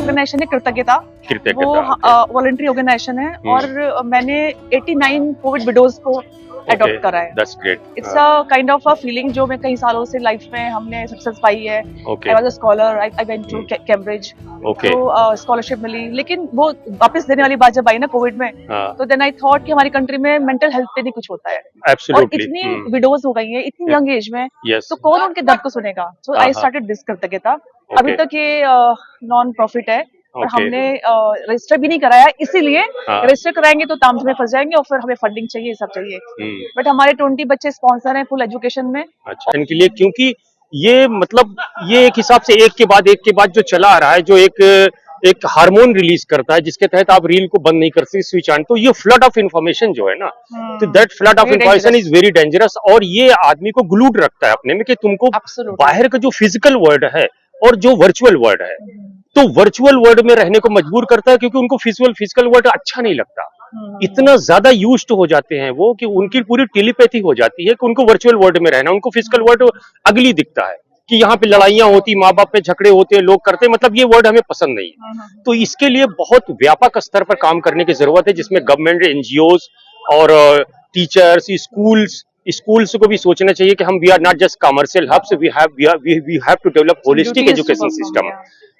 Organisation है कृतज्ञता। वो वॉलंटरी ऑर्गेनाइजेशन है और मैंने 89 कोविड विडोज को अडॉप्ट करा है। That's great. It's a kind of a feeling जो मैं कई सालों से लाइफ में हमने सक्सेस पाई है। I was a scholar, I went to Cambridge, तो स्कॉलरशिप मिली, लेकिन वो वापस देने वाली बात जब आई ना कोविड में, तो देन आई थॉट कि हमारी कंट्री में मेंटल हेल्थ पे भी कुछ होता है। और इतनी विडोज हो गई है इतनी यंग एज में, तो कौन उनके दर्द को सुनेगा। सो आई स्टार्टेड दिस कृतज्ञता। अभी तक ये नॉन प्रॉफिट है और हमने रजिस्टर भी नहीं कराया, इसीलिए रजिस्टर कराएंगे तो तामझाम में फंस जाएंगे और फिर हमें फंडिंग चाहिए, सब चाहिए। बट हमारे 20 बच्चे स्पॉन्सर हैं फुल एजुकेशन में। अच्छा, इनके लिए, क्योंकि ये मतलब ये एक हिसाब से एक के बाद जो चला आ रहा है, जो एक हार्मोन रिलीज करता है जिसके तहत आप रील को बंद नहीं कर सकते, स्विच ऑन। तो ये फ्लड ऑफ इन्फॉर्मेशन जो है ना, तो that flood of information is very dangerous, और ये आदमी को ग्लूड रखता है अपने में कि तुमको बाहर का जो फिजिकल वर्ल्ड है और जो वर्चुअल वर्ल्ड है, तो वर्चुअल वर्ल्ड में रहने को मजबूर करता है, क्योंकि उनको फिजिकल वर्ल्ड अच्छा नहीं लगता। इतना ज्यादा यूज्ड हो जाते हैं वो कि उनकी पूरी टेलीपैथी हो जाती है कि उनको वर्चुअल वर्ल्ड में रहना, उनको फिजिकल वर्ल्ड अगली दिखता है कि यहाँ पे लड़ाइयां होती, माँ बाप पे झगड़े होते हैं, लोग करते हैं, मतलब ये वर्ड हमें पसंद नहीं है। तो इसके लिए बहुत व्यापक स्तर पर काम करने की जरूरत है, जिसमें गवर्नमेंट, एनजीओज और टीचर्स, स्कूल्स को भी सोचना चाहिए कि हम we are not just commercial hubs, we have to develop holistic education system.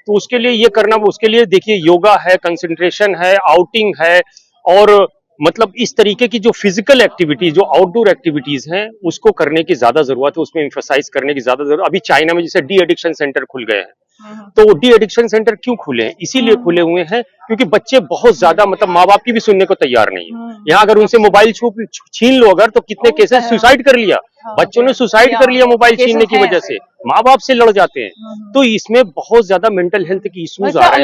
तो उसके लिए ये करना, उसके लिए देखिए योगा है, कंसंट्रेशन है, आउटिंग है, और मतलब इस तरीके की जो फिजिकल एक्टिविटीज, जो आउटडोर एक्टिविटीज हैं, उसको करने की ज्यादा जरूरत है, उसमें एम्फसाइज करने की ज्यादा जरूरत। अभी चाइना में जैसे डी एडिक्शन सेंटर खुल गए हैं, तो डी एडिक्शन सेंटर क्यों खुले हैं? इसीलिए खुले हुए हैं क्योंकि बच्चे बहुत ज्यादा, मतलब माँ बाप की भी सुनने को तैयार नहीं है। यहाँ अगर उनसे मोबाइल छीन लो अगर, तो कितने केसेस सुसाइड कर लिया, बच्चों ने सुसाइड कर लिया मोबाइल छीनने की वजह से, माँ बाप से लड़ जाते हैं। तो इसमें बहुत ज्यादा मेंटल हेल्थ की इश्यूज आ रहे हैं,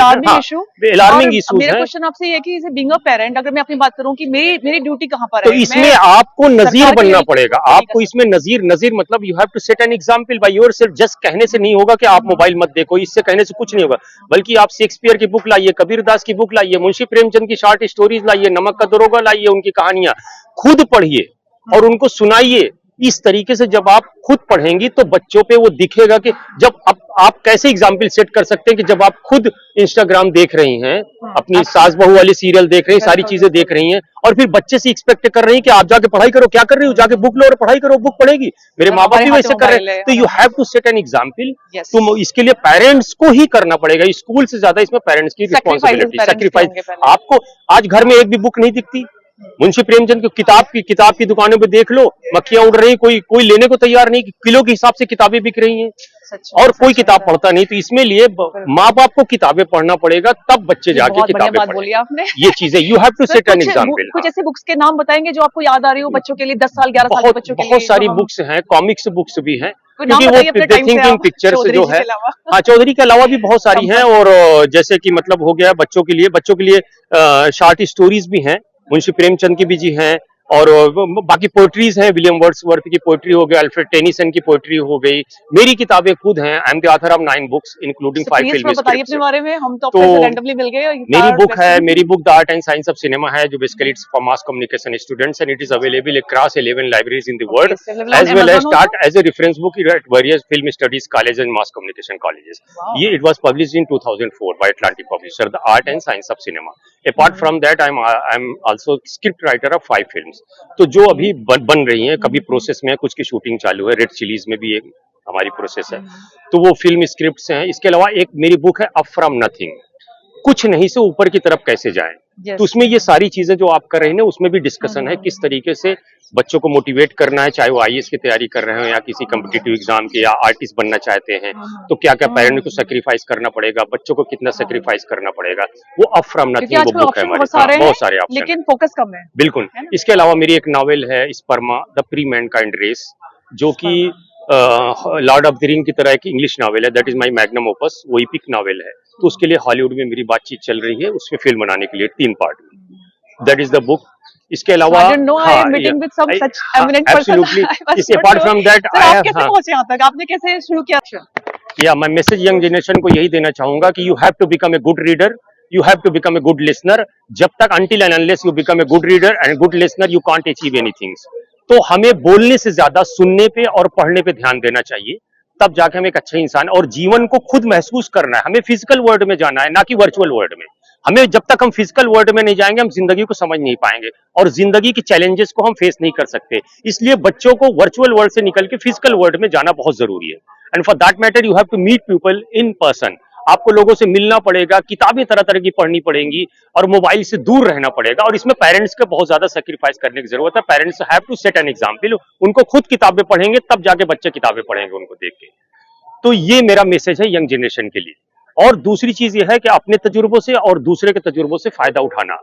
अलार्मिंग इश्यूज। मेरा क्वेश्चन आपसे ये कि बीइंग अ पेरेंट, अगर मैं अपनी बात करूं कि मेरी ड्यूटी कहां पर है, तो इसमें आपको नजीर बनना पड़ेगा। आपको इसमें नजीर मतलब you have to set an example by yourself. Just कहने से नहीं होगा कि आप मोबाइल मत देखो, इससे कहने से कुछ नहीं होगा, बल्कि आप शेक्सपियर की बुक लाइए, कबीरदास की बुक लाइए, मुंशी प्रेमचंद की शॉर्ट स्टोरीज लाइए, नमक का दरोगा लाइए, उनकी कहानियां खुद पढ़िए और उनको सुनाइए। इस तरीके से जब आप खुद पढ़ेंगी तो बच्चों पे वो दिखेगा कि जब आप कैसे एग्जाम्पल सेट कर सकते हैं कि जब आप खुद इंस्टाग्राम देख रही हैं, अपनी सास बहू वाली सीरियल देख रही हैं, सारी चीजें देख रही हैं, और फिर बच्चे से एक्सपेक्ट कर रही हैं कि आप जाके पढ़ाई करो। क्या कर रही हो? जाके बुक लो और पढ़ाई करो, बुक पढ़ेगी। मेरे माँ बाप भी वैसे कर रहे हैं। तो you have to set an example. तुम इसके लिए पेरेंट्स को ही करना पड़ेगा, स्कूल से ज्यादा इसमें पेरेंट्स की रिस्पॉन्सिबिलिटी, सेक्रीफाइस। आपको आज घर में एक भी बुक नहीं दिखती। मुंशी प्रेमचंद की किताब की दुकानों पे देख लो, मक्खियां उड़ रही, कोई लेने को तैयार नहीं, किलो के हिसाब से किताबें बिक रही हैं, और कोई किताब पढ़ता नहीं। तो इसमें लिए माँ बाप को किताबें पढ़ना पड़ेगा, तब बच्चे जाके किताबें पढ़ेंगे। आपने ये चीजें you have to set an example. कुछ ऐसे बुक्स के नाम बताएंगे जो आपको याद आ रही हो बच्चों के लिए, 10 साल 11 साल के बच्चों के लिए? बहुत सारी बुक्स हैं, कॉमिक्स बुक्स भी हैं, क्योंकि वो थिंकिंग पिक्चर्स जो है, हाँ, चौधरी के अलावा भी बहुत सारी हैं। और जैसे कि मतलब हो गया बच्चों के लिए शॉर्ट स्टोरीज भी हैं, मुंशी प्रेमचंद की भी जी हैं, और बाकी पोएट्रीज हैं, विलियम वर्ड्सवर्थ की पोएट्री हो गई, अल्फ्रेड टेनिसन की पोएट्री हो गई, मेरी किताबें खुद हैं। I am the author of 9 books including 5 film बताइए अपने बारे में, हम तो रैंडमली मिल गए। मेरी book the art and science of cinema है, जो basically it's for mass communication students, and it is available across 11 libraries in the world, as well as start as a reference book at various film studies colleges and mass communication colleges. It was published in 2004 by Atlantic Publisher, the art and science of cinema. Apart from that, I'm also script writer of 5 films. तो जो अभी बन रही हैं, कभी process में है, कुछ की शूटिंग चालू है, रेड चिलीज में भी एक हमारी प्रोसेस है, तो वो फिल्म स्क्रिप्ट्स हैं। इसके अलावा एक मेरी बुक है अप फ्रॉम नथिंग, कुछ नहीं से ऊपर की तरफ कैसे जाएं। तो उसमें ये सारी चीजें जो आप कर रहे हैं ना, उसमें भी डिस्कशन है किस तरीके से बच्चों को मोटिवेट करना है, चाहे वो आईएएस की तैयारी कर रहे हो या किसी कॉम्पिटिटिव एग्जाम के, या आर्टिस्ट बनना चाहते हैं, तो क्या क्या पेरेंट्स को सेक्रीफाइस करना पड़ेगा, बच्चों को कितना सेक्रीफाइस करना पड़ेगा। वो अप फ्रॉम नथिंग वो बुक है हमारी, बहुत सारे ऑप्शन, लेकिन फोकस कम है। बिल्कुल। इसके अलावा मेरी एक नॉवेल है Sperma the pre mankind race, जो कि लॉर्ड ऑफ द रिंग की तरह एक इंग्लिश नॉवेल है। That is my magnum opus, वो एपिक नॉवेल है। तो उसके लिए हॉलीवुड में मेरी बातचीत चल रही है, उसमें फिल्म बनाने के लिए 3 पार्ट में। That is the book. इसके अलावा एब्सोल्युटली, अपार्ट फ्रॉम दैट आपने कैसे शुरू किया? या मैं मैसेज यंग जनरेशन को यही देना चाहूंगा कि you have to become a good reader, you have to become a good listener. जब तक until and unless you become a good reader and good listener you can't achieve anything. तो हमें बोलने से ज्यादा सुनने पे और पढ़ने पे ध्यान देना चाहिए, तब जाके हम एक अच्छा इंसान, और जीवन को खुद महसूस करना है, हमें फिजिकल वर्ल्ड में जाना है, ना कि वर्चुअल वर्ल्ड में। हमें जब तक हम फिजिकल वर्ल्ड में नहीं जाएंगे हम जिंदगी को समझ नहीं पाएंगे और जिंदगी की चैलेंजेस को हम फेस नहीं कर सकते। इसलिए बच्चों को वर्चुअल वर्ल्ड से निकल के फिजिकल वर्ल्ड में जाना बहुत जरूरी है। And for that matter you have to meet people in person. आपको लोगों से मिलना पड़ेगा, किताबें तरह तरह की पढ़नी पड़ेंगी और मोबाइल से दूर रहना पड़ेगा। और इसमें पेरेंट्स का बहुत ज्यादा सेक्रीफाइस करने की जरूरत है। Parents have to set an example. उनको खुद किताबें पढ़ेंगे तब जाके बच्चे किताबें पढ़ेंगे उनको देख के। तो ये मेरा मैसेज है यंग जनरेशन के लिए। और दूसरी चीज ये है कि अपने तजुर्बों से और दूसरे के तजुर्बों से फायदा उठाना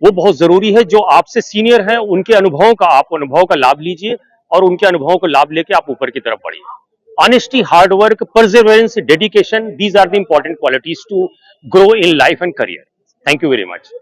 वो बहुत जरूरी है। जो आपसे सीनियर हैं उनके अनुभवों का, आप अनुभव का लाभ लीजिए और उनके अनुभवों को लाभ लेके आप ऊपर की तरफ बढ़िए। Honesty, hard work, perseverance, dedication, these are the important qualities to grow in life and career. Thank you very much.